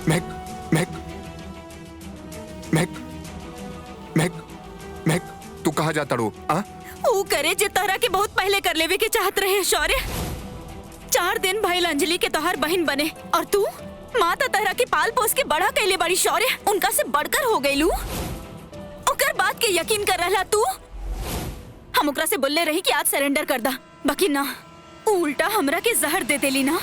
महक, महक, महक, महक, महक, तू कहाँ जाता रो? ऊ करे जे तोहरा के बहुत पहले कर लेवे के चाहत रहे शौर्य। 4 दिन भइल अंजलि के तोहर बहन बने और तू माँ तो तोहरा के पाल पोस के बड़ा कैले बड़ी शौर्य, उनका से बढ़कर हो गईलू। ओकर बात के यकीन कर रहा तू? हम ओकरा से बोलले रही कि आज सरेंडर कर दा, बाकी ना, उल्टा हमरा के जहर दे देली ना।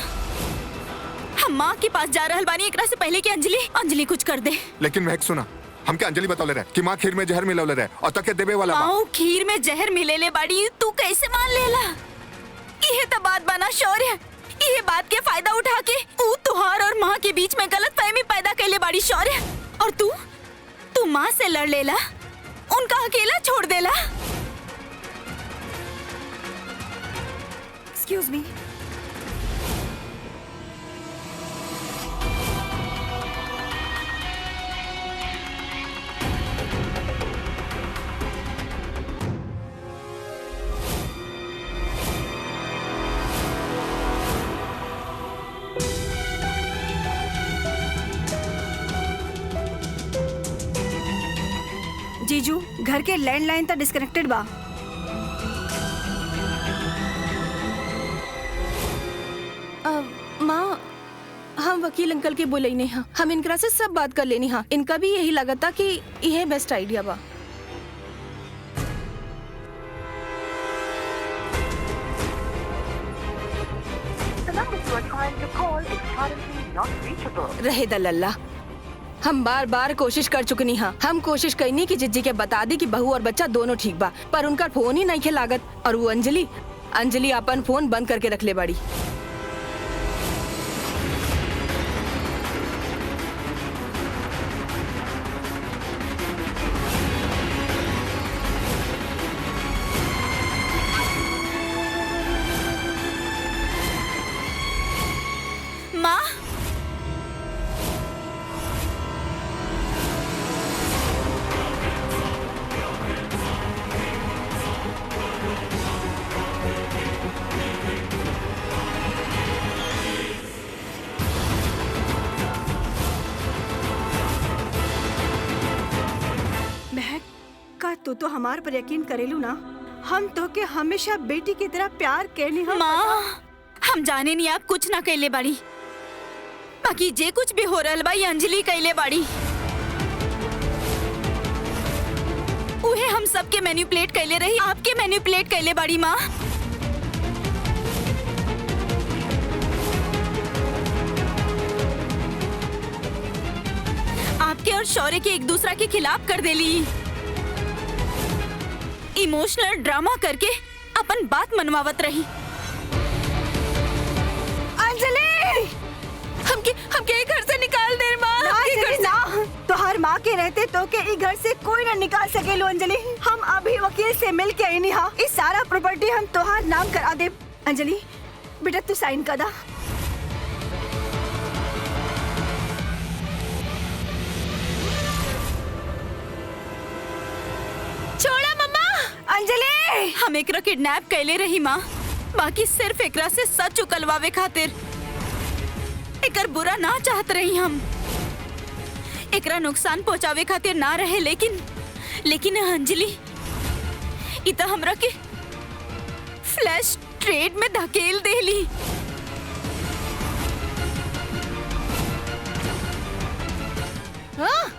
हम माँ के पास जा रहल बानी एकरा से पहले कि अंजलि कुछ कर दे। लेकिन महक सुना, हमके अंजलि बतौले रहे कि माँ खीर में जहर मिलौले रहे और तके देवे वाला बा। माँ खीर में जहर मिलेले बाड़ी, तू कैसे मान लेला? ये तो बात बना शौर्य, ये बात के फायदा उठा के ऊ तुहार और माँ के बीच में गलतफहमी पैदा कैले बाड़ी शौर्य। और तू माँ से लड़ लेला, उनका अकेला छोड़ देला। Excuse me. जीजू, घर के लैंडलाइन तो डिस्कनेक्टेड बा। माँ, हम वकील अंकल के बोले हाँ, हम इनकरा से सब बात कर लेनी हाँ। इनका भी यही लगा था कि यह बेस्ट आइडिया बा। रहे दल्ला, हम बार बार कोशिश कर चुकनी हाँ। हम कोशिश करनी कि जिज्जी के बता दी कि बहू और बच्चा दोनों ठीक बा, पर उनका फोन ही नहीं खे लागत। और वो अंजलि अपन फोन बंद करके रख ले बाड़ी। माँ, महक का तू हमार पर यकीन करेलू ना? हम तो के हमेशा बेटी की तरह प्यार करनी हम। माँ, हम जाने नहीं आप कुछ ना कैले बाड़ी, बाकी जे कुछ भी हो रहल बा ये अंजलि कैले बाड़ी। उहे हम सबके मैनिपुलेट कैले रही, आपके मैनिपुलेट कैले बाड़ी माँ। आपके और शौर्य के एक दूसरा के खिलाफ कर देली, इमोशनल ड्रामा करके अपन बात मनवावत रही। अंजलि, हमके घर से निकाल दे माँ। ना अंजलि ना, तो हर माँ के रहते तो के ई घर से कोई ना निकाल सकेलो अंजलि। हम अभी वकील से मिल के आई हाँ, इस सारा प्रॉपर्टी हम तोहार नाम करा दे। अंजलि बेटा तू साइन कर दा। छोड़ा मम्मा। अंजलि, हम एकरा किडनैप कैले रही माँ, बाकी सिर्फ एकरा से सच उकलवावे खातिर। एकर बुरा ना चाहत रही हम, एकरा नुकसान पहुंचावे खातिर ना रहे, लेकिन अंजलि इता हमरा के फ्लैश ट्रेड में धकेल देली। हाँ,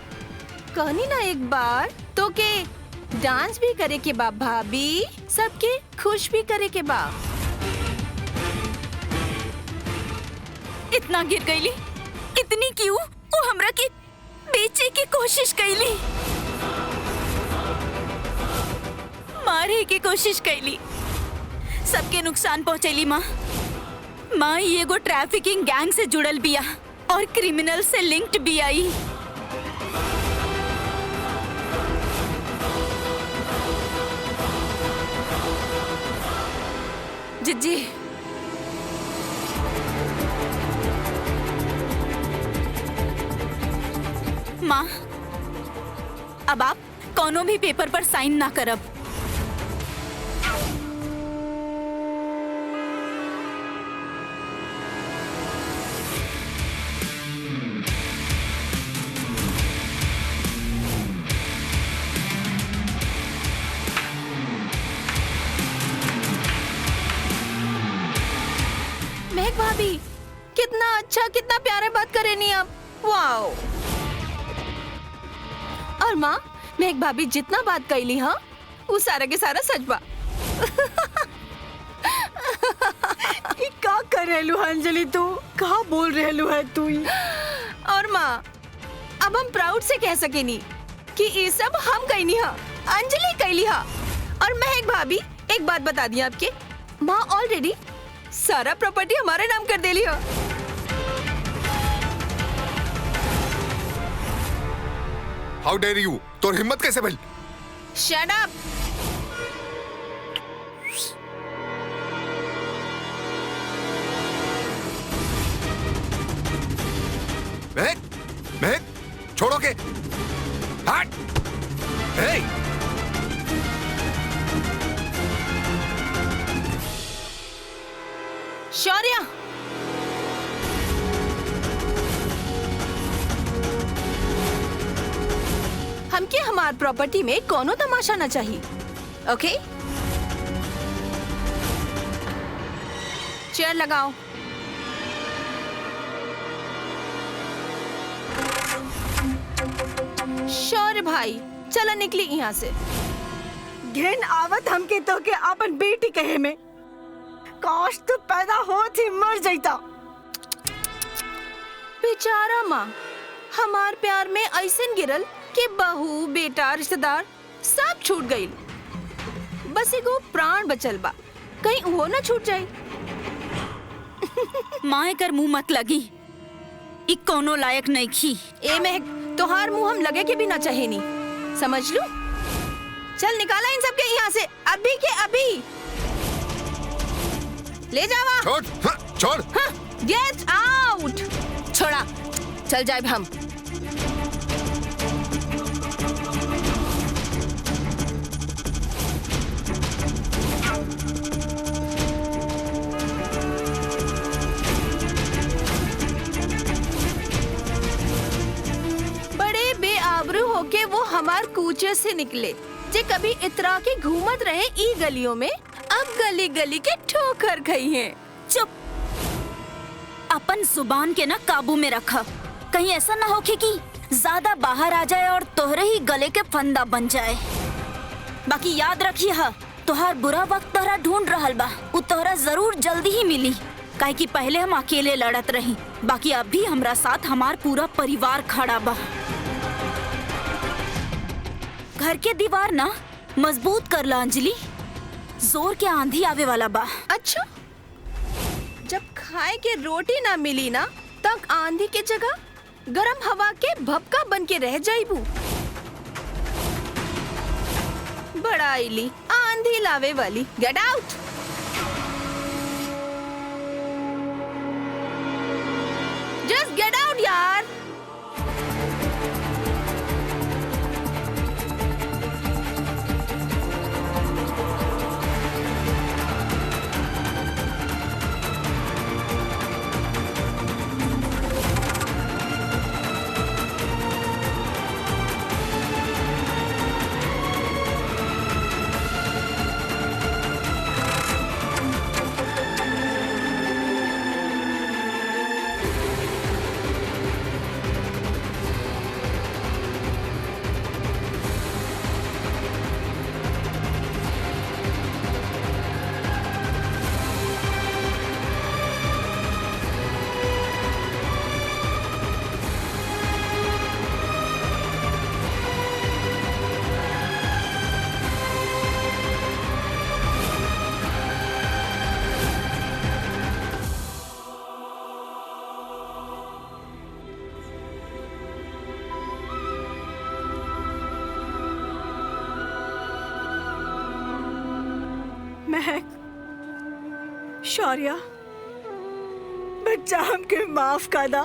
कहनी ना एक बार तो के डांस भी करे के बा भाभी, सबके खुश भी करे के बा। इतना गिर गईली, इतनी क्यों? वो हमरा के बेचे की कोशिश कैली, मारे की कोशिश कैली, सबके नुकसान पहुंचैली माँ ये एगो ट्रैफिकिंग गैंग से जुड़ल बिया और क्रिमिनल से लिंक्ड भी आई। जिज्जी, माँ अब आप कोनो भी पेपर पर साइन ना करब। महक भाभी, कितना अच्छा, कितना प्यारे बात करे नहीं आप। वाओ। और माँ, महक भाभी जितना बात कैली हाँ, वो सारा के सारा सच बा। ये का कर रहलू है अंजलि, तू कहा बोल रहलू है तू ही? और माँ, अब हम प्राउड से कह सकेनी कि ये सब हम कैनी हा, अंजलि कैली हा। और महक भाभी, एक बात बता दी आपके, माँ ऑलरेडी सारा प्रॉपर्टी हमारे नाम कर देली हा। हाउ डेयर यू, तो हिम्मत कैसे भई? Shut up. महक, महक, छोड़ो के। हट। हे। शौर्या, हमके हमार प्रॉपर्टी में कोनो तमाशा ना चाहिए, ओके? चेयर लगाओ। शौर्य भाई, चला निकली यहाँ से। घिन आवत हमके तो के अपन बेटी कहे में, काश तू पैदा होत ही मर जाता। बेचारा माँ, हमार प्यार में ऐसन गिरल कि बहू, बेटा, रिश्तेदार सब छूट गई। बस एगो प्राण बचल बा, कहीं वो ना छूट जाए। माँ कर मुंह मत लगी, इ कोनो लायक नहीं खी। ए महक, तोहार मुंह हम लगे के भी ना चाहे नी, समझ लो। चल निकाला इन सब के यहाँ से, अभी के अभी। ले जावा। छोड़, हाँ, छोड़। Get out. छोड़ा, चल जाए हम। बड़े बेआबरू होके वो हमार कूचे से निकले, जे कभी इतरा के घूमत रहे ई गलियों में, अब गली गली के ठोकर गई हैं। चुप, अपन जुबान के ना काबू में रखा, कहीं ऐसा ना हो कि ज्यादा बाहर आ जाए और तोहरे ही गले के फंदा बन जाए। बाकी याद रखिए हा, तोहार बुरा वक्त तोहरा ढूंढ रहल बा, उ तोहरा जरूर जल्दी ही मिली। काहे कि पहले हम अकेले लड़त रही, बाकी अभी हमरा साथ हमार पूरा परिवार खड़ा बा। घर के दीवार ना मजबूत कर ला अंजलि, जोर के आंधी आवे वाला बा। अच्छा, जब खाए के रोटी ना मिली ना, तब आंधी के जगह गरम हवा के भपका बन के रह जाइबू। बड़ा आईली, आंधी लावे वाली। Get out. Just get out यार। महक, शौर्या, बच्चा हमके माफ कर दा।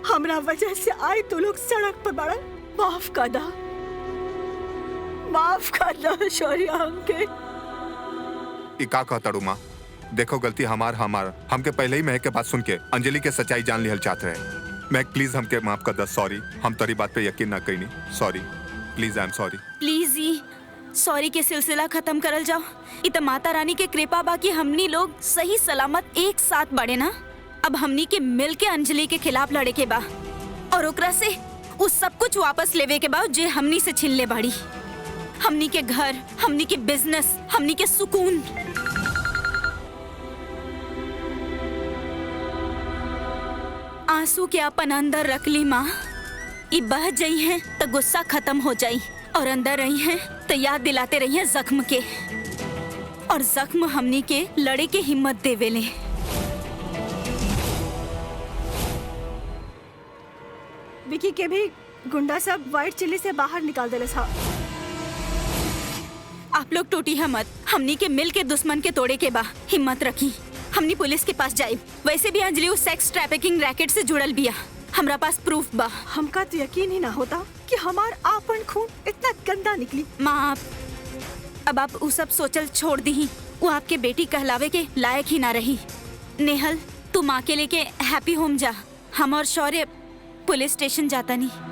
हमरा वजह से आए तो लोग सड़क पर बड़ा, माफ कर दा, माफ कर दा शौर्या हमके। ई का कहता माँ, देखो गलती हमार हमके पहले ही महक के बात सुन के अंजलि के सच्चाई जान लिहल चाहते रहे। महक प्लीज हमके माफ कर दा, सॉरी, हम तेरी बात पे यकीन ना कईनी, sorry, please, I am sorry. Please he sorry के सिलसिला खत्म करल जाओ। इत माता रानी के कृपा बा कि हमनी लोग सही सलामत एक साथ बढ़े ना। अब हमनी के मिल के अंजलि के खिलाफ लड़े के बा और ओकरा से उस सब कुछ वापस लेवे के बा जे हमनी से छीन ले बाड़ी। हमनी के घर, हमनी के बिजनेस, हमनी के सुकून। आंसू के अपन अंदर रख ली माँ। ई बह जाई हैं तो गुस्सा खत्म हो जाई और अंदर रही हैं तो याद दिलाते रही हैं जख्म के, और जख्म हमनी के लड़े के हिम्मत देवेले। विकी के भी गुंडा सब व्हाइट चिल्ली से बाहर निकाल देले था। आप लोग टूटी है मत। हमनी के मिल के दुश्मन के तोड़े के बा। हिम्मत रखी। हमनी पुलिस के पास जाए। वैसे भी अंजलि उस सेक्स ट्रैफिकिंग रैकेट से जुड़ल बिया। हमरा पास प्रूफ बा। हमका तो यकीन ही ना होता कि हमार आपन खून इतना गंदा निकली। माँ अब आप वो सब सोचल छोड़ दी। वो आपके बेटी कहलावे के लायक ही ना रही। नेहल तू माँ के लेके हैप्पी होम जा। हम और शौर्य पुलिस स्टेशन जाता नहीं।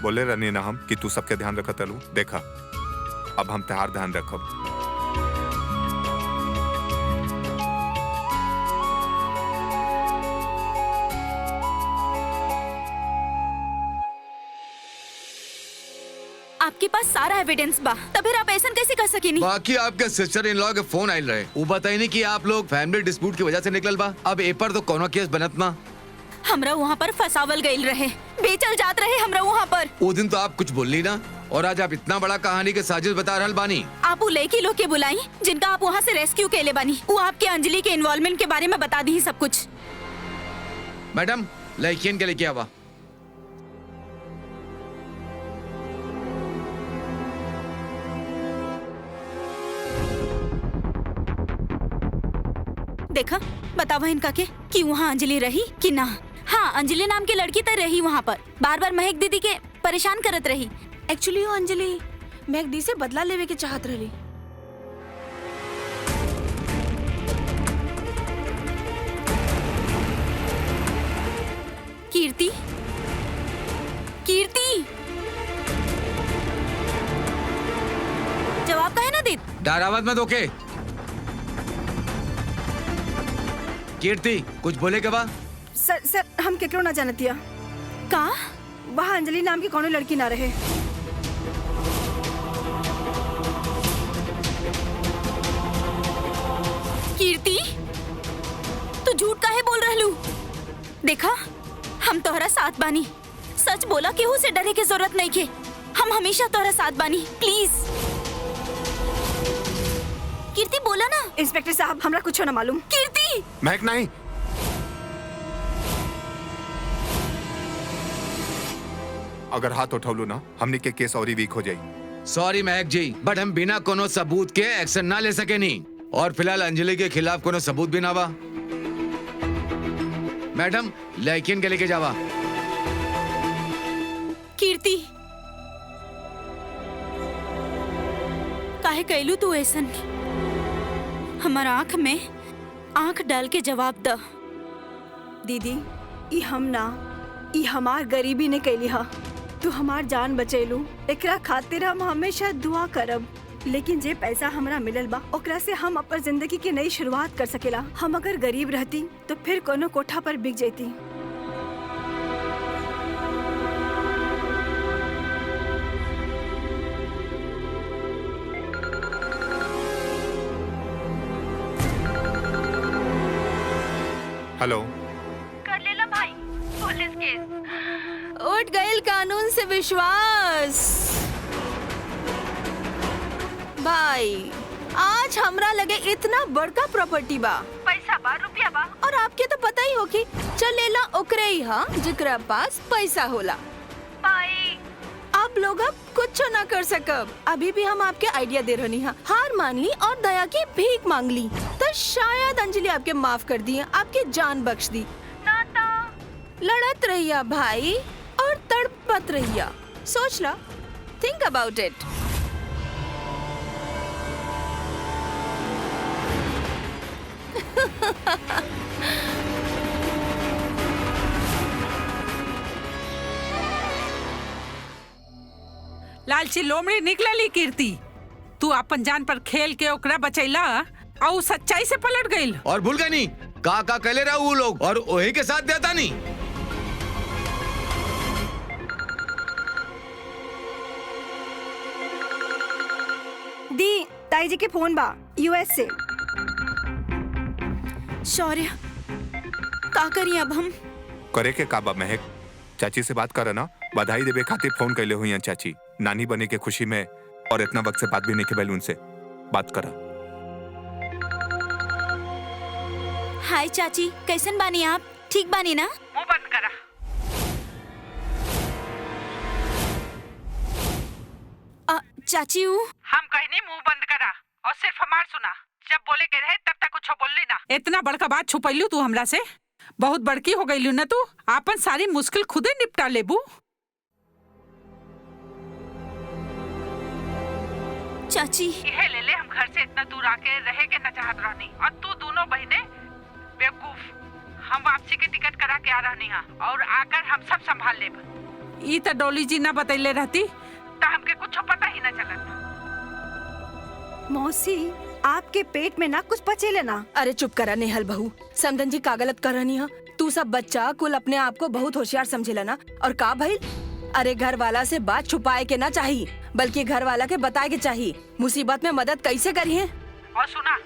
बोले रहनी ना हम कि तू सबके ध्यान रखत लू। देखा अब हम तहार ध्यान रखब। आपके पास सारा एविडेंस बा, तब फिर आप ऐसा कैसे कर सकेनी? बाकी आपके सिस्टर इन लॉ के फोन आयल रहे। वो बताई नहीं कि आप लोग फैमिली डिस्प्यूट की वजह से निकल बा। अब ए पर तो कोनो केस बनत ना। हमरा वहाँ पर फसावल गईल रहे, बेचल जात रहे हमरा वहाँ पर। वो दिन तो आप कुछ बोली ना, और आज आप इतना बड़ा कहानी के साजिश बता रहल बानी। आप वो लड़की लोग के बुलाई जिनका आप वहाँ से रेस्क्यू केले बानी। वो आपके अंजलि के इन्वॉल्वमेंट के बारे में बता दी सब कुछ। मैडम लड़कियन के लेके आवा। देखा बतावा इनका के कि वहाँ अंजलि रही कि ना। हाँ अंजलि नाम की लड़की तो रही वहाँ पर, बार बार महक दीदी के परेशान करत रही। एक्चुअली वो अंजलि महक दी से बदला लेवे के चाहत रही। कीर्ति, कीर्ति जवाब का है ना दीद। डरावत मत ओके। कीर्ति कुछ बोले के बा? सर हम केकरो ना जानतिया। का वहाँ अंजलि नाम की कोनो लड़की ना रहे। कीर्ति तू झूठ काहे बोल रहलू? देखा हम तोहरा साथ बानी। सच बोला केहू से डरे के जरूरत नहीं के। हम हमेशा तोहरा साथ बानी। प्लीज कीर्ति बोला ना। इंस्पेक्टर साहब हमरा कुछ ना मालूम। कीर्ति महक नहीं। अगर हाथ उठौलू ना हमने के केस और ही वीक हो जाई। सॉरी महक जी, बट हम बिना कोनो सबूत के एक्शन ना ले सके नहीं। और फिलहाल अंजलि के खिलाफ कोनो सबूत भी ना बा। मैडम लड़कियन के लेके जावा। कीर्ति काहे कैलू तू ऐसन? हमार आँख में आँख डाल के जवाब द। दीदी ई हम ना, ई हमार गरीबी ने कैली हा। तू हमार जान बचेलू, एकरा खातिर हम हमेशा दुआ करब। लेकिन जे पैसा हमरा मिलल बा ओकरा से हम अपन जिंदगी की नई शुरुआत कर सकेला। हम अगर गरीब रहती तो फिर कोनो कोठा पर बिक जाती। हेलो कर लेला भाई पुलिस केस। उठ गईल कानून से विश्वास। भाई आज हमरा लगे इतना बड़का प्रॉपर्टी बा, पैसा बा, रुपया बा, और आपके तो पता ही होगी चल लेला ओकरे ही हाँ जिकरा पास पैसा होला। भाई आप लोग अब कुछ ना कर सकब। अभी भी हम आपके आइडिया दे रहनी है, हार मान ली और दया की भीख मांग ली तो शायद अंजलि आपके माफ कर दी, आपकी जान बख्श दी। ना तो लड़त रहिया भाई और तड़पत रहिया। सोच ला, थिंक अबाउट इट। लालची लोमड़ी निकलली कीर्ति, तू अपन जान पर खेल के ओकरा बचैला और सच्चाई से पलट गईल। और भूल गई नहीं का कहले रहा वो लोग और वही के साथ देता नहीं। दी ताई जी के फोन बा यूएस से। शौर्य का करी अब हम? करे के काबा महक, चाची से बात करे ना, बधाई देवे खातिर फोन कैले हुई हैं चाची, नानी बने के खुशी में, और इतना वक्त से बात भी नहीं के बैल उनसे बात करा। हाय चाची, कैसन बानी आप? ठीक बानी ना? मुंह बंद करा। चाची हम कहनी मुंह बंद करा और सिर्फ हमार सुना। जब बोले के रहे तब तक कुछ बोलली ना। इतना बड़का बात छुपैलू तू हमरा से, बहुत बड़की हो गईलू ना तू। आपन सारी मुश्किल खुदे निपटा लेबू। चाची यह ले ले, हम घर से इतना दूर आके रहे के न चाहत रहनी और तू दोनों बहने बेवकूफ। हम वापसी के टिकट करा के आ रहनी हा और आकर हम सब संभाल लेब। ई तो डोली जी ना बतैले रहती तो हमके कुछ पता ही न चलत। मौसी आपके पेट में ना कुछ पचेले ना। अरे चुप करा नेहल बहू, समधन जी का गलत कर रही है। तू सब बच्चा कुल अपने आप को बहुत होशियार समझेला ना। और का भाई, अरे घर वाला से बात छुपाए के ना चाहिए, बल्कि घर वाला के बताए के चाहिए। मुसीबत में मदद कैसे करी है। और सुना,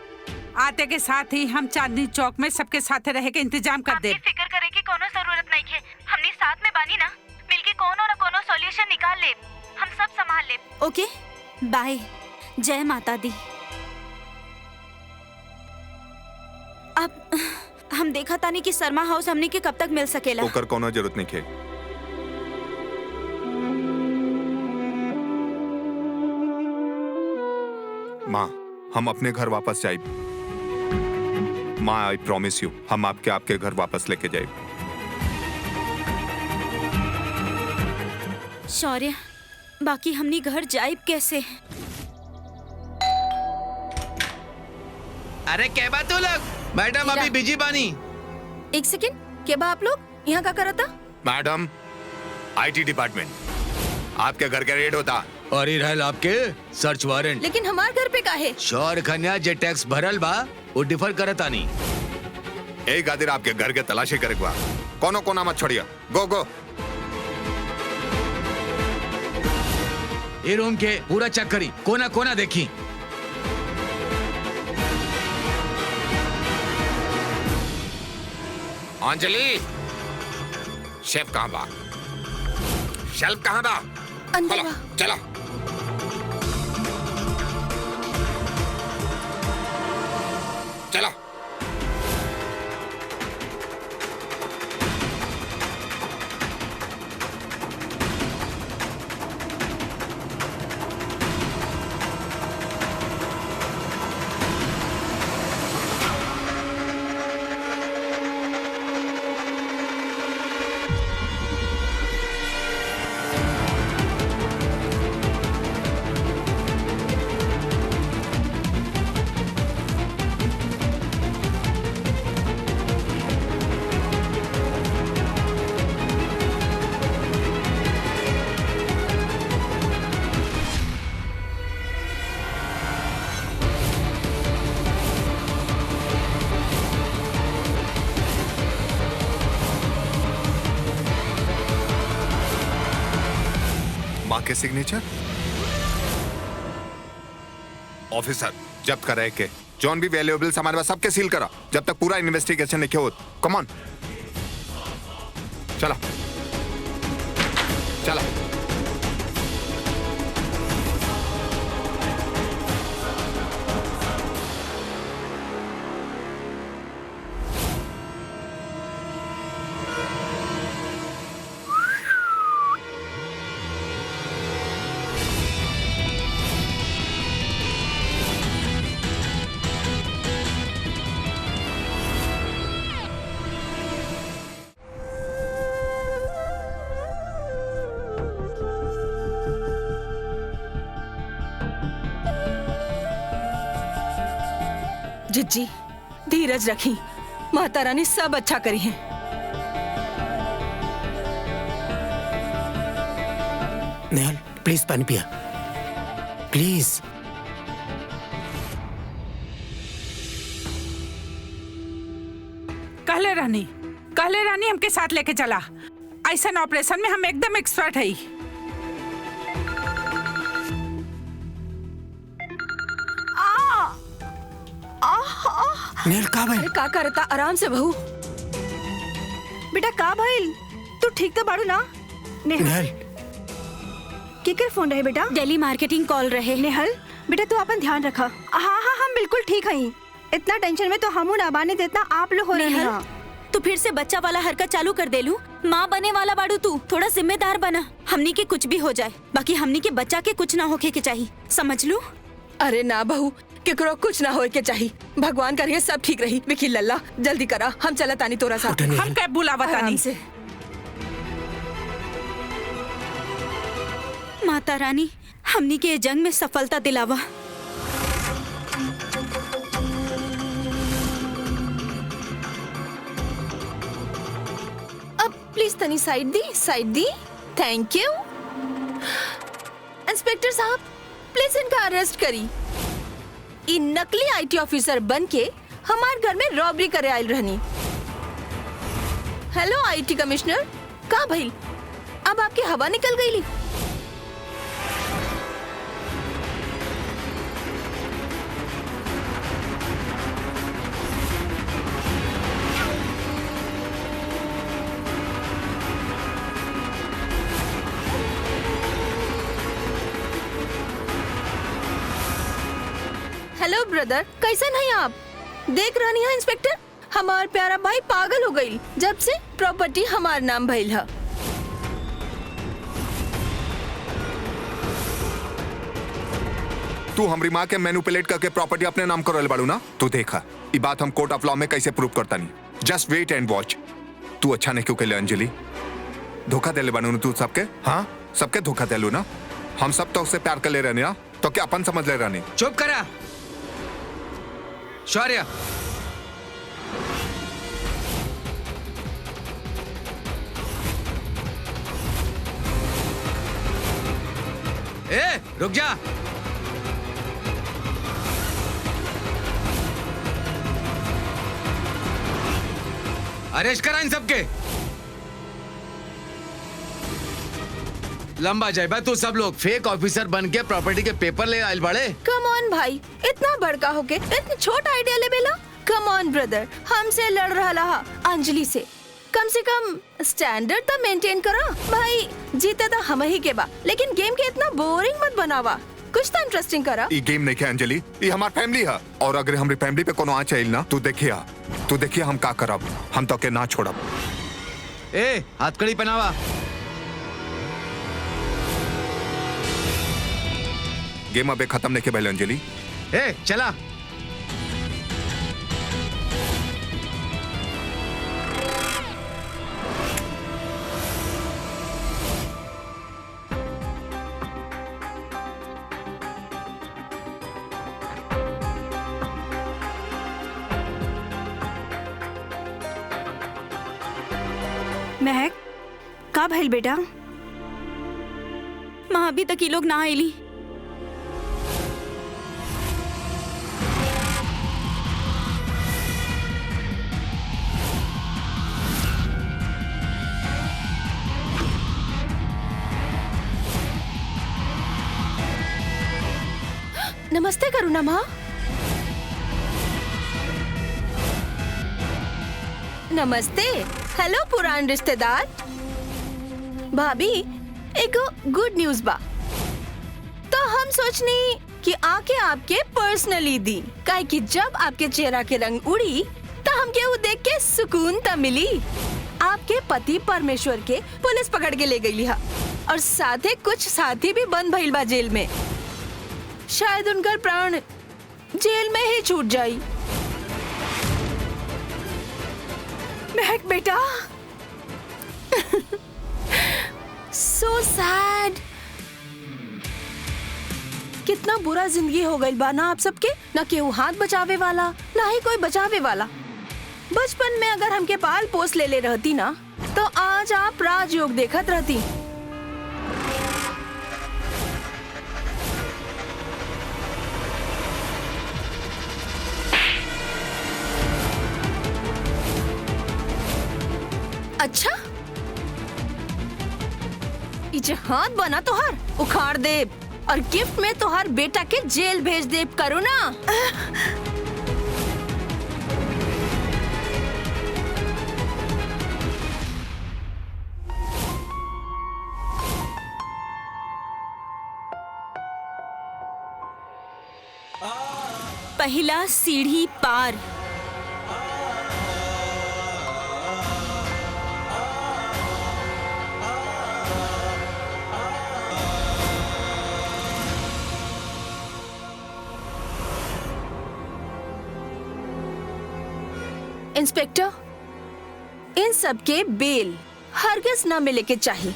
आते के साथ ही हम चांदनी चौक में सबके साथ रहे के इंतजाम कर दे। फिक्र करे की कोनो जरूरत नहीं है, हमने साथ में बानी ना, मिलके कोनो न कोनो सॉल्यूशन निकाल ले, हम सब संभाल ले। ओके बाय, जय माता दी। अब हम देखा तानी कि शर्मा हाउस हमने के कब तक मिल सकेला। ओकर कोनो जरूरत नहीं है। माँ, हम अपने घर वापस जाए। माँ, आई प्रॉमिस यू, हम आपके घर वापस लेके जाए। शौर्य, बाकी हमनी घर जाइब कैसे? अरे क्या बात हो लोग, मैडम अभी बिजी बानी। एक सेकंड, क्या बा आप लोग यहाँ का करता? मैडम, आईटी डिपार्टमेंट, आपके घर का रेड होता। और ही रहल आपके सर्च वारंट। लेकिन हमार घर पे का है? शौर खन्या जे टैक्स भरल बा वो डिफर करता नहीं। एक गादिर आपके घर के तलाशी करे बा, कोनो कोना मत छोड़िए। गो गो। ये रूम के पूरा चेक करी, कोना कोना देखी। अंजलि, शेफ कहाँ बा? शेल्फ कहाँ बा? अंदर चलो, बा। चलो। चलो। माँ के सिग्नेचर। ऑफिसर, जब्त करा के जॉन भी वैल्यूएबल्स हमारे पास सबके सील करा, जब तक पूरा इन्वेस्टिगेशन नहीं हो। कम ऑन, चला चला। जिज्जी धीरज रखी, माता रानी सब अच्छा करी है। नेहल प्लीज पानी पिया प्लीज। कहले रानी हमके साथ लेके चला। ऐसा ऑपरेशन में हम एकदम एक्सपर्ट है। नेहल का भाई? अरे का करता, आराम से बहू। बेटा का भइल? तू ठीक तो बाड़ू ना? नेहल केकर फोन रहे बेटा? दिल्ली मार्केटिंग कॉल रहे। नेहल बेटा तू अपन ध्यान रखा। हाँ हाँ हम बिल्कुल ठीक हई। इतना टेंशन में तो हमू ना बाने जितना आप लोग हो रहे नेहल, हैं। तू फिर से बच्चा वाला हरकत चालू कर देलू। माँ बने वाला बाड़ू तू, थोड़ा जिम्मेदार बना। हमनी के कुछ भी हो जाए, बाकी हमनी के बच्चा के कुछ ना होके के चाहिए, समझ लू? अरे ना बहू, केकरो कुछ ना होए के चाहिए। भगवान करिए सब ठीक रही। विकी लल्ला जल्दी करा, हम चला तानी तोरा साथ। उठा नेहल। हम कैब बुलावा आराम तानी। से। माता रानी हमनी के जंग में सफलता दिलावा। अब प्लीज तनी side the. Thank you. Inspector साहब प्लीज इनका अरेस्ट करी। इन नकली आईटी ऑफिसर बन के हमारे घर में रॉबरी करे आयल रहनी। हेलो आईटी कमिश्नर, का भइल? अब आपकी हवा निकल गई ली। हेलो ब्रदर, कैसन है आप? देख रहनी है इंस्पेक्टर, हमार प्यारा भाई पागल हो गई जब से प्रॉपर्टी हमार नाम भइल है। तू हमारी माँ के मैनिपुलेट करके प्रॉपर्टी अपने नाम करल बाड़ू ना? तू देखा ये बात हम कोर्ट ऑफ लॉ में कैसे प्रूव करता नहीं। Just wait and watch. तू अच्छा नहीं क्यों कहले अंजलि? धोखा देले बानू तू सबके। हाँ सबके धोखा देलू ना। हम सब तो उससे प्यार कर ले रहे ना, तो क्या अपन समझ ले रहे? चुप करा शौर्य। ए रुक जा। अरेस्ट करा इन सबके। लंबा जाए तू सब लोग फेक ऑफिसर बन के प्रॉपर्टी के पेपर ले आयल बड़े। कम ऑन भाई, इतना बड़का होके इतनी छोटा आइडिया ले बेला। कम ऑन ब्रदर, हमसे लड़ रहा अंजलि से। कम से कम स्टैंडर्ड तो मेंटेन करा भाई। जीते तो हम ही के बा, लेकिन गेम के इतना बोरिंग मत बनावा। कुछ तो इंटरेस्टिंग करा। ये गेम नहीं है अंजलि, ये हमारी फैमिली है। और अगर हमारी फैमिली पे कोनो आ चाहिए ना, तू देखिए हम का करब। हम तो के ना छोड़ब। ए हथकड़ी पहनावा। गेम अबे खत्म नहीं के पहले अंजलि। ए चला। महक का भइल बेटा? माँ अभी तक ये लोग ना आईली। नमस्ते करुणा माँ। नमस्ते। हेलो पुरान रिश्तेदार। भाभी एक गुड न्यूज बा, तो हम सोचनी कि आके आपके पर्सनली दी, काहे कि जब आपके चेहरा के रंग उड़ी तो हमके वो देख के सुकून तो मिली। आपके पति परमेश्वर के पुलिस पकड़ के ले गई है और साथे कुछ साथी भी बंद भइल बा जेल में। शायद उनका प्राण जेल में ही छूट जाई। महक बेटा So sad। कितना बुरा जिंदगी हो गई बा ना आप सबके। ना केहू हाथ बचावे वाला, ना ही कोई बचावे वाला। बचपन में अगर हमके पाल पोस ले रहती ना तो आज आप राजयोग देखत रहती। अच्छा, इचे हाथ बना तोहार उखाड़ दे और गिफ्ट में तोहार बेटा के जेल भेज दे करो ना। पहला सीढ़ी पार। इंस्पेक्टर, इन सब के बेल हरगिज ना मिले के चाहिए।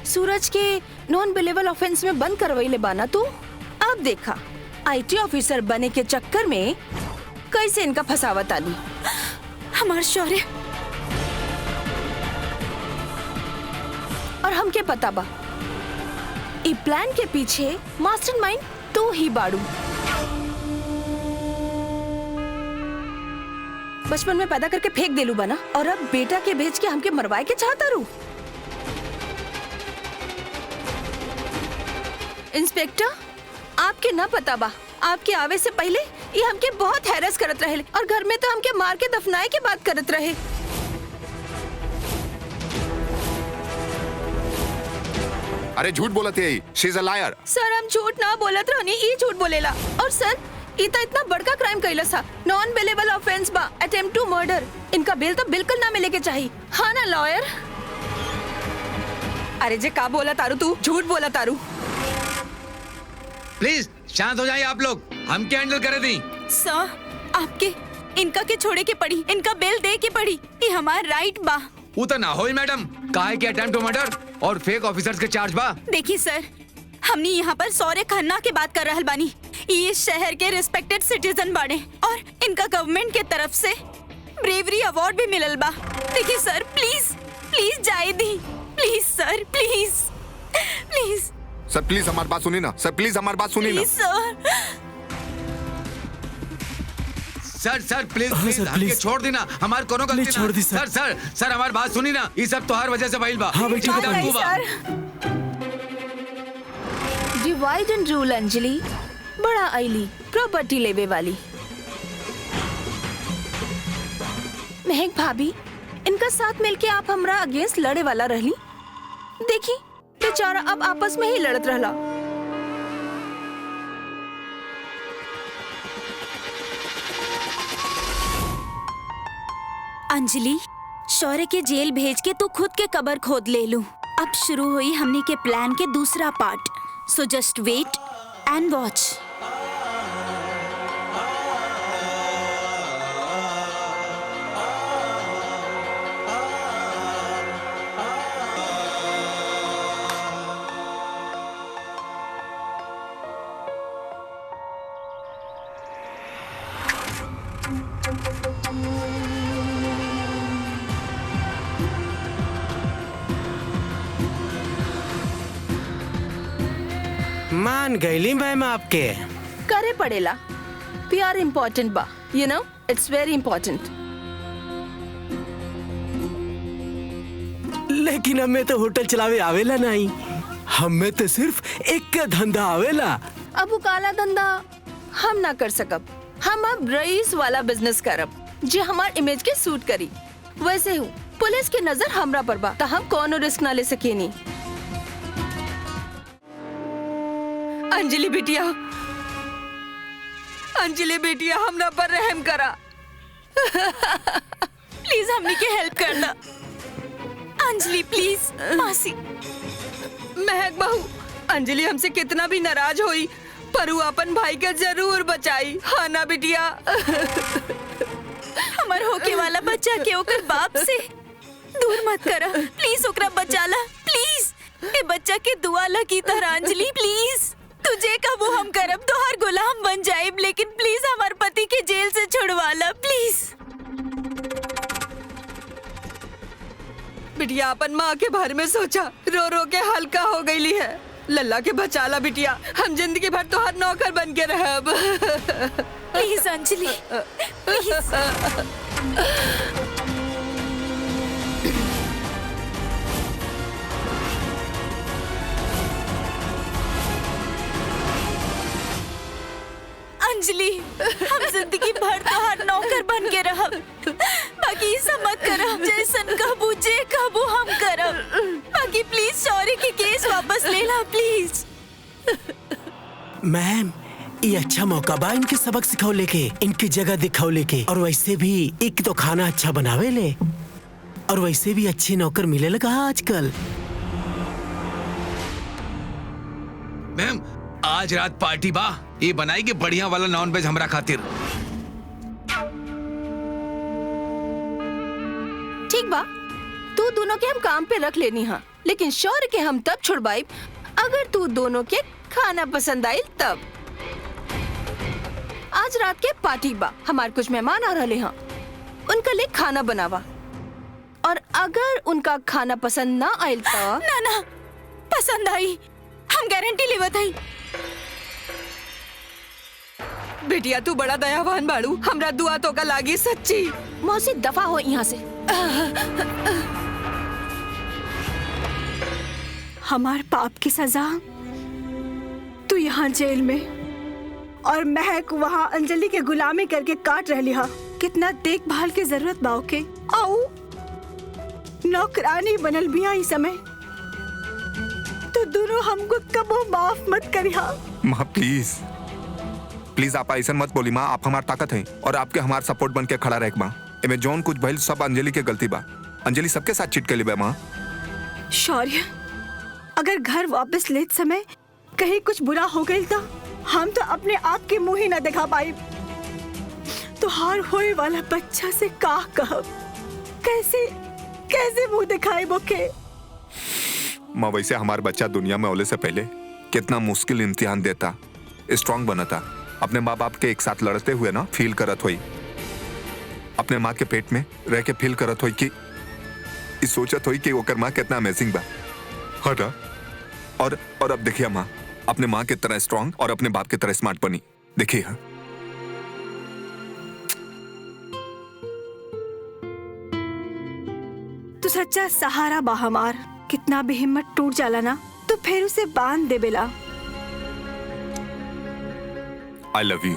सूरज के नॉन बिलेबल ऑफेंस में बंद करवैले बाना तू। अब देखा आईटी ऑफिसर बने के चक्कर में कैसे इनका फसावत आली। हमार शौर्य और हमके पता बा ई प्लान के पीछे मास्टरमाइंड तू ही बाड़ू। बचपन में पैदा करके फेंक देलू बना और अब बेटा के भेज के हमके मरवाए के चाहता रू। इंस्पेक्टर, आपके ना पता बा आपके आवे से पहले ये हमके बहुत हैरेस करत रहे और घर में तो हमके मार के दफनाए के बात करत रहे। अरे झूठ बोलत है, शी इज अ लायर। सर, हम झूठ ना बोलत रहनी, ये झूठ बोलेला। और सर, ये तो इतना बड़का क्राइम कैलस था, नॉन बेलेबल ऑफेंस बा, अटेम्प्ट टू मर्डर। इनका बेल तो बिल्कुल ना मिले के चाहिए, हाँ ना लॉयर? अरे जे का बोला तारू, तू झूठ बोला तारू। प्लीज शांत हो जाइए आप लोग, हम क्या हैंडल करे दी। सर, आपके इनका के छोड़े के पड़ी, इनका बेल दे के पड़ी, ये हमार राइट बा। उतना होई मैडम, काहे के अटेम्प्ट टू मर्डर और फेक ऑफिसर्स के चार्ज बा। देखिए सर, हमनी यहाँ पर शौर्य खन्ना के बात कर रहल बानी। ये शहर के रिस्पेक्टेड सिटीजन बाड़े और इनका गवर्नमेंट के तरफ से ब्रेवरी अवार्ड भी मिलल बा। देखिए सर, प्लीज प्लीज जाए दी, please sir, please please sir, please हमारी बात सुनी ना। सर प्लीज हमारी बात सुनी ना। Please sir. Sir sir please हाँ, प्लीज सर, हमके प्लीज। छोड़ देना, हमार कोनो गलती प्लीज छोड़ दी, सर। सर सर सर हमारी बात सुनी ना, ये सब तोहार वजह से भइल बा। हाँ, भाई, ठीक है, डाकू बा। डिवाइड एंड रूल अंजलि, बड़ा आईली प्रॉपर्टी लेवे वाली। महक भाभी, इनका साथ मिलके आप हमरा अगेंस्ट लड़े वाला रहली। देखी बेचारा अब आपस में ही लड़त रहला। अंजलि, शौर्य के जेल भेज के तू खुद के कबर खोद ले लू। अब शुरू हुई हमने के प्लान के दूसरा part. So just wait and watch. मान गईली मैम आपके। करे पड़ेला, प्यार इम्पोर्टेंट बा, you know, it's very important. लेकिन हमें तो होटल चलावे आवेला नहीं, हमें तो सिर्फ एक का धंधा आवेला। अब वो काला धंधा हम ना कर सकब। हम अब रईस वाला बिजनेस करब जे हमार इमेज के सूट करी। वैसे हूँ पुलिस की नजर हमरा पर बा, तो हम कोनो रिस्क ना ले सकेनी। अंजलि बेटिया, अंजलि बेटिया, हमरा पर रहम करा। प्लीज हमने के हेल्प करना। अंजलि प्लीज, मासी। महक बहू, अंजलि हमसे कितना भी नाराज हुई पर वो अपन भाई का जरूर बचाई, हाँ ना बिटिया? हमार होके वाला बच्चा के ओकर बाप से दूर मत करा, प्लीज ओकरा बचाला, प्लीज। ए बच्चा के दुआ लगी तरह अंजलि, प्लीज। तुझे कबू हम करब तो हर गुलाम बन जाइब, लेकिन प्लीज हमार पति के जेल से छुड़वा ला प्लीज। बिटिया अपन माँ के बारे में सोचा, रो रो के हल्का हो गई है। लल्ला के बचाला बिटिया, हम जिंदगी भर तो हर नौकर बन के रहब। Please Anjali please. अंजलि, हम जिंदगी भर तो हर नौकर बन के रहब, बाकी ई सब मत करब। जैसन कहबू जे कहबू हम करब, बाकी प्लीज शौर्य के केस वापस ले ला प्लीज। मैम, ये अच्छा मौका बा इनके सबक सिखौले के, इनकी जगह दिखौले के। और वैसे भी एक तो खाना अच्छा बनावे ले, और वैसे भी अच्छे नौकर मिले लगा आजकल। मैम, आज रात पार्टी बा, ये बनाएगी बढ़िया वाला नॉन वेज हमरा खातिर। ठीक बा, तू दोनों के हम काम पे रख लेनी हा, लेकिन शौर्य के हम तब छुड़वाई अगर तू दोनों के खाना पसंद आई तब। आज रात के पार्टी बा, हमारे कुछ मेहमान आ रहे हैं, उनका लिए खाना बनावा, और अगर उनका खाना पसंद ना आयल तो ना ना, पसंद आई, हम गारंटी लेवत हई। बिटिया तू बड़ा दयावान बाड़ू, हमरा दुआ तो का लागी सच्ची। मौसी दफा हो यहाँ से। हमार पाप की सजा, तू यहाँ जेल में और महक वहाँ अंजलि के गुलामी करके काट रही हा। कितना देखभाल की जरूरत बा के, आओ नौकरानी बनल बिया इस समय। तो दोनों हमको कबो माफ मत करिहा। माँ प्लीज प्लीज, आप ऐसा मत बोली माँ। आप हमार ताकत है और आपके हमार सपोर्ट बन के खड़ा रहे माँ। एमे जौन कुछ भइल सब अंजलि के गलती बा। अंजलि सबके साथ चिट के लिए माँ। शौर्य, अगर घर वापस लेत समय कहीं कुछ बुरा हो गई तो हम तो अपने आप के मुंह ही न दिखा पाई। तो हार होए वाला बच्चा से का कहब, कैसे कैसे मुंह दिखाए बोके। माँ वैसे हमारा बच्चा दुनिया में होने से पहले कितना मुश्किल इम्तिहान देता, स्ट्रांग बनता, अपने माँ बाप के एक साथ लड़ते हुए ना फील करत हुई, अपने माँ के पेट में रह के फील करत हुई कि इस सोचत हुई कि ओकर माँ कितना अमेजिंग बा। हाँ और अब देखिए माँ अपने माँ की तरह स्ट्रांग और अपने बाप की तरह स्मार्ट बनी। देखिए हाँ। तू सच्चा सहारा बा हमार। कितना भी हिम्मत टूट जाला ना तो फिर उसे बांध दे बेला। I love you.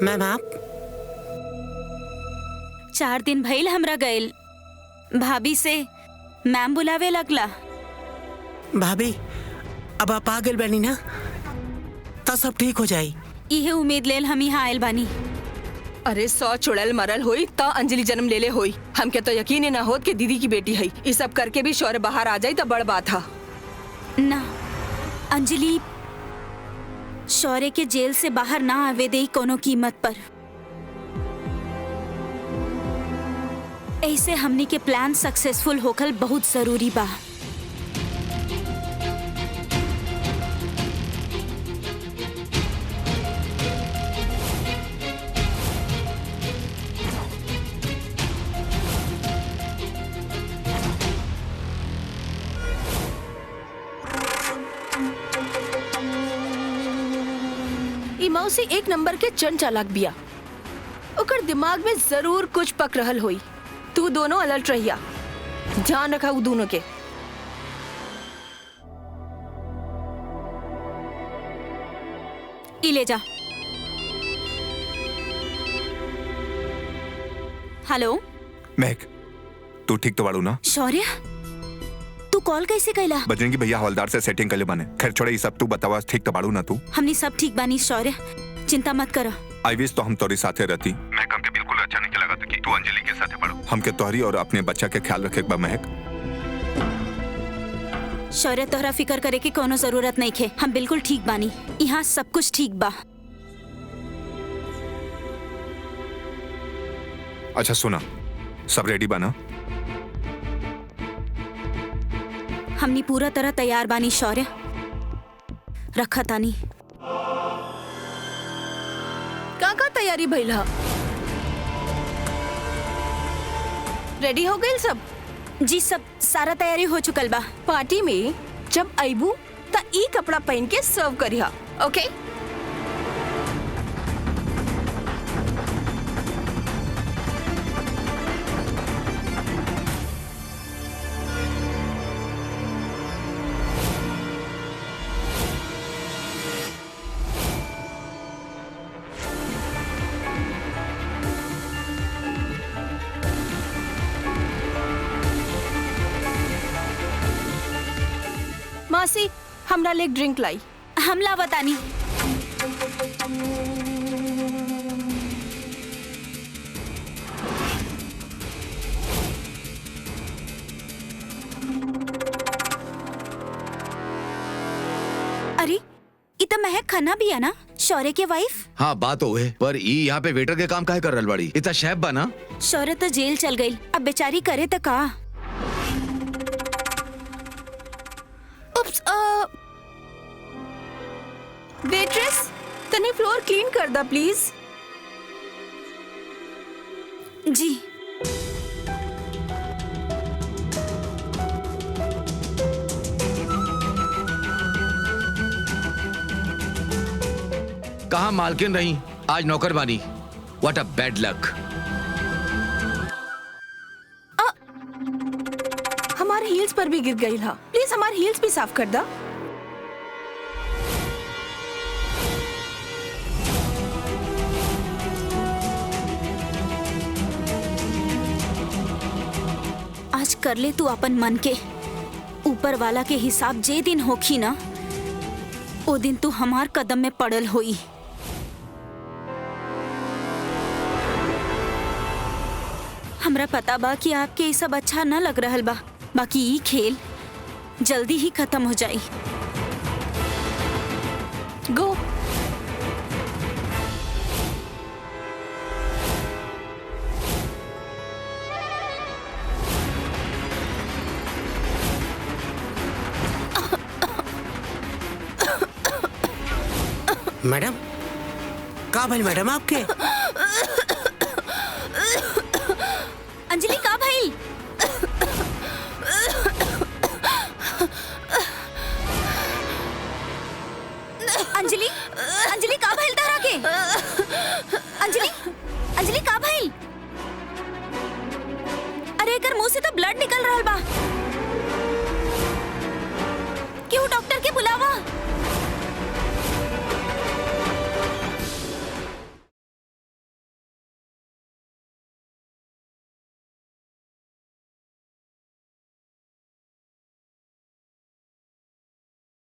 मैम आप 4 दिन भइल हमरा गइल, भाभी से मैम बुलावे लगला। भाभी, अब आप आ गए बनी ना तो सब ठीक हो जाई। इहे उम्मीद लेल हम यहाँ आयल बानी। अरे 100 चुड़ैल मरल होई तो अंजलि जन्म ले होई। हमके तो यकीन ही ना होत कि दीदी की बेटी है। ये सब करके भी शौर्य बाहर आ जाई तो बड़ बात है ना। अंजलि शौर्य के जेल से बाहर ना आवे दे कोनो कीमत पर। ऐसे हमनी के प्लान सक्सेसफुल होखल बहुत जरूरी बा। मौसी एक नंबर के चंड चालाक बिया, ओकर दिमाग में जरूर कुछ पक रहल होई। तू दोनों अलर्ट रहिया, ध्यान रखा उ दोनों के। ई ले जा। हेलो महक, तू ठीक तो बाड़ू ना? शौर्य, तू कॉल कैसे कैला? बजरंगी भैया हवलदार से सेटिंग कर ले बने। खैर छोड़े, ये सब तू बतावा, ठीक तो बाड़ू ना तू? हमनी सब ठीक बानी शौर्य, चिंता मत करो। आई विश तो हम तोरी साथे रहती। महक, हमके बिल्कुल अच्छा नहीं लगा था कि तू अंजलि के साथे बाड़ू। हमके तोहरी और अपने बच्चा के ख्याल रखे बा महक। शौर्य, तोहरा फिकर करे की कोनो जरूरत नहीं खे। हम बिल्कुल ठीक बानी, यहाँ सब कुछ ठीक बा। अच्छा सुना, सब रेडी बा ना? हमनी पूरा तरह तैयार बानी शौर्य। रखा तानी। का तैयारी भइल हा? रेडी हो गई सब? जी सब सारा तैयारी हो चुकल बा। पार्टी में जब आईबू त ई कपड़ा पहन के सर्व करिहा, ओके? मासी, हमरा ले एक ड्रिंक लाई। हमला बतानी। अरे इ त महक खन्ना भी है ना, शौर्य के वाइफ? हाँ बात तो है, पर ई यहाँ पे वेटर के काम काहे कर रहल बाड़ी? इतना शेफ बना। शौर्य तो जेल चल गई, अब बेचारी करे त का? वेट्रेस, तनी फ्लोर क्लीन कर दा प्लीज। जी। कहाँ मालकिन रही, आज नौकर बानी। What a bad luck. हमारे हील्स पर भी गिर गई हा, प्लीज हमारे हील्स भी साफ कर दा। आज कर ले तू अपन मन के। ऊपर वाला के हिसाब जे दिन होखी ना, ओ दिन तू हमार कदम में पड़ल होई। हमरा पता बा कि आपके ये सब अच्छा न लग रहल बा, बाकी ये खेल जल्दी ही खत्म हो जाई। गो। मैडम, का भइल मैडम आपके? अंजलि का भाई? अंजलि, अंजलि का भाई तारा के? अंजलि, अंजलि का भाई? अरे एकर मुंह से तो ब्लड निकल रहल बा। क्यों डॉक्टर के बुलावा?